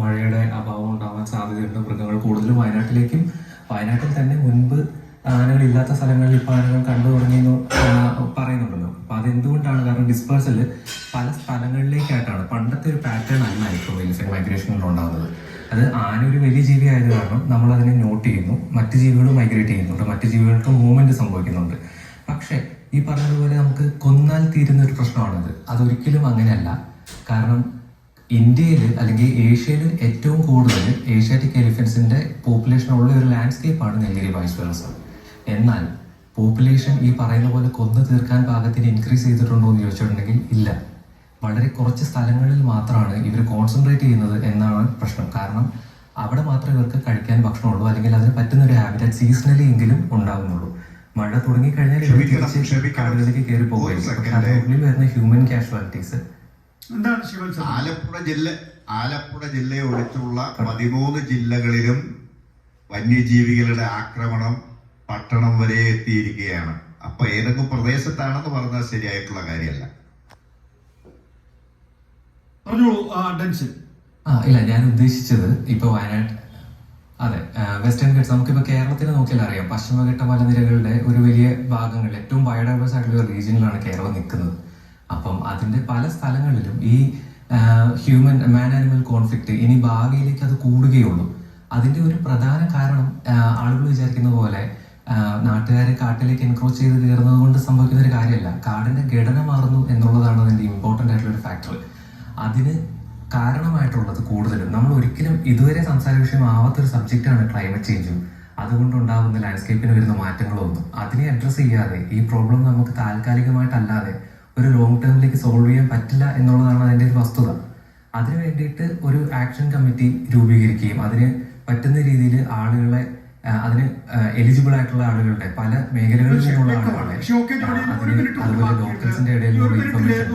മഴയുടെ അഭാവം ഉണ്ടാവാൻ സാധ്യതയുണ്ട്. മൃഗങ്ങൾ കൂടുതലും വയനാട്ടിൽ തന്നെ മുൻപ് ആനകളില്ലാത്ത സ്ഥലങ്ങളിൽ ഇപ്പോൾ ആനകൾ കണ്ടു തുടങ്ങിയെന്ന് പറയുന്നുണ്ടല്ലോ. അപ്പം അതെന്തുകൊണ്ടാണ്? കാരണം ഡിസ്പേഴ്സൽ പല സ്ഥലങ്ങളിലേക്കായിട്ടാണ്. പണ്ടത്തെ ഒരു പാറ്റേൺ അല്ല ഇപ്പോൾ എലിഫന്റ് മൈഗ്രേഷനിൽ ഉണ്ടാകുന്നത്. അത് ആന ഒരു വലിയ ജീവിയായത് കാരണം നമ്മൾ അതിനെ നോട്ട് ചെയ്യുന്നു, മറ്റ് ജീവികളും മൈഗ്രേറ്റ് ചെയ്യുന്നുണ്ട്, മറ്റ് ജീവികൾക്ക് മൂവ്മെന്റ് സംഭവിക്കുന്നുണ്ട്. പക്ഷേ ഈ പറഞ്ഞതുപോലെ നമുക്ക് കൊന്നാൽ തീരുന്ന ഒരു പ്രശ്നമാണത്. അതൊരിക്കലും അങ്ങനെയല്ല. കാരണം ഇന്ത്യയിൽ അല്ലെങ്കിൽ ഏഷ്യയിൽ ഏറ്റവും കൂടുതൽ ഏഷ്യാറ്റിക് എലിഫൻസിന്റെ പോപ്പുലേഷൻ ഉള്ള ഒരു ലാൻഡ്സ്കേപ്പാണ് നീലഗിരി വൈസ് വെർസ. എന്നാൽ പോപ്പുലേഷൻ ഈ പറയുന്ന പോലെ കൊന്നു തീർക്കാൻ പാകത്തിന് ഇൻക്രീസ് ചെയ്തിട്ടുണ്ടോ എന്ന് ചോദിച്ചിട്ടുണ്ടെങ്കിൽ ഇല്ല. വളരെ കുറച്ച് സ്ഥലങ്ങളിൽ മാത്രമാണ് ഇവർ കോൺസെൻട്രേറ്റ് ചെയ്യുന്നത് എന്നാണ് പ്രശ്നം. കാരണം അവിടെ മാത്രമേ ഇവർക്ക് കഴിക്കാൻ ഭക്ഷണമുള്ളൂ, അല്ലെങ്കിൽ അതിന് പറ്റുന്ന ഒരു ഹാബിറ്റാറ്റ് സീസണലി എങ്കിലും ഉണ്ടാകുന്നുള്ളൂ. മഴ തുടങ്ങിക്കഴിഞ്ഞാൽ ഇവർ തിരിച്ച് കാടുകളിലേക്ക് കയറി പോകുമായിരിക്കും. അതിനുള്ളിൽ വരുന്ന ഹ്യൂമൻ കാഷ്വാലിറ്റീസ് ആലപ്പുഴ ജില്ലയെ ഒഴിച്ചുള്ള 13 ജില്ലകളിലും വന്യജീവികളുടെ ആക്രമണം പട്ടണം വരെ എത്തിയിരിക്കുകയാണ്. അപ്പൊ ഏതൊക്കെ പ്രദേശത്താണെന്ന് പറഞ്ഞാൽ ശരിയായിട്ടുള്ള കാര്യമല്ല. ഇല്ല, ഞാൻ ഉദ്ദേശിച്ചത് ഇപ്പൊ വയനാട്, അതെ, വെസ്റ്റേൺ ഗട്ട്സ് നമുക്കിപ്പോൾ കേരളത്തിൽ നോക്കിയാൽ അറിയാം. പശ്ചിമഘട്ട മലനിരകളുടെ ഒരു വലിയ ഭാഗങ്ങളിൽ ഏറ്റവും ബയോഡൈവേഴ്സ് ആയിട്ടുള്ള ഒരു റീജിയനിലാണ് കേരളം നിൽക്കുന്നത്. അപ്പം അതിന്റെ പല സ്ഥലങ്ങളിലും ഈ മാൻ ആനിമൽ കോൺഫ്ലിക്റ്റ് ഇനി ഭാവിയിലേക്ക് അത് കൂടുകയുള്ളൂ. അതിന്റെ ഒരു പ്രധാന കാരണം ആളുകൾ വിചാരിക്കുന്ന പോലെ നാട്ടുകാരെ കാട്ടിലേക്ക് എൻക്രോച്ച് ചെയ്ത് കയറുന്നത് കൊണ്ട് സംഭവിക്കുന്ന ഒരു കാര്യമല്ല. കാടിന്റെ ഘടന മാറുന്നു എന്നുള്ളതാണ് അതിന്റെ ഇമ്പോർട്ടൻ്റ് ആയിട്ടുള്ള ഒരു ഫാക്ടർ. അതിന് കാരണമായിട്ടുള്ളത് കൂടുതലും നമ്മൾ ഒരിക്കലും ഇതുവരെ സംസാര വിഷയമാവാത്തൊരു സബ്ജക്റ്റാണ് ക്ലൈമറ്റ് ചേഞ്ചും അതുകൊണ്ടുണ്ടാകുന്ന ലാൻഡ്സ്കേപ്പിന് വരുന്ന മാറ്റങ്ങളൊന്നും. അതിനെ അഡ്രസ്സ് ചെയ്യാതെ ഈ പ്രോബ്ലം നമുക്ക് താൽക്കാലികമായിട്ടല്ലാതെ ഒരു ലോങ് ടേമിലേക്ക് സോൾവ് ചെയ്യാൻ പറ്റില്ല എന്നുള്ളതാണ് അതിൻ്റെ ഒരു വസ്തുത. അതിനു വേണ്ടിയിട്ട് ഒരു ആക്ഷൻ കമ്മിറ്റി രൂപീകരിക്കുകയും അതിന് പറ്റുന്ന രീതിയിൽ ആളുകളെ, അതിന് എലിജിബിൾ ആയിട്ടുള്ള ആളുകളുടെ പല മേഖലകളിൽ നിന്നുള്ള ആളുകളെ അതുപോലെ ലോക്കൽസിന്റെ ഇടയിലുള്ള ഇൻഫർമേഷൻ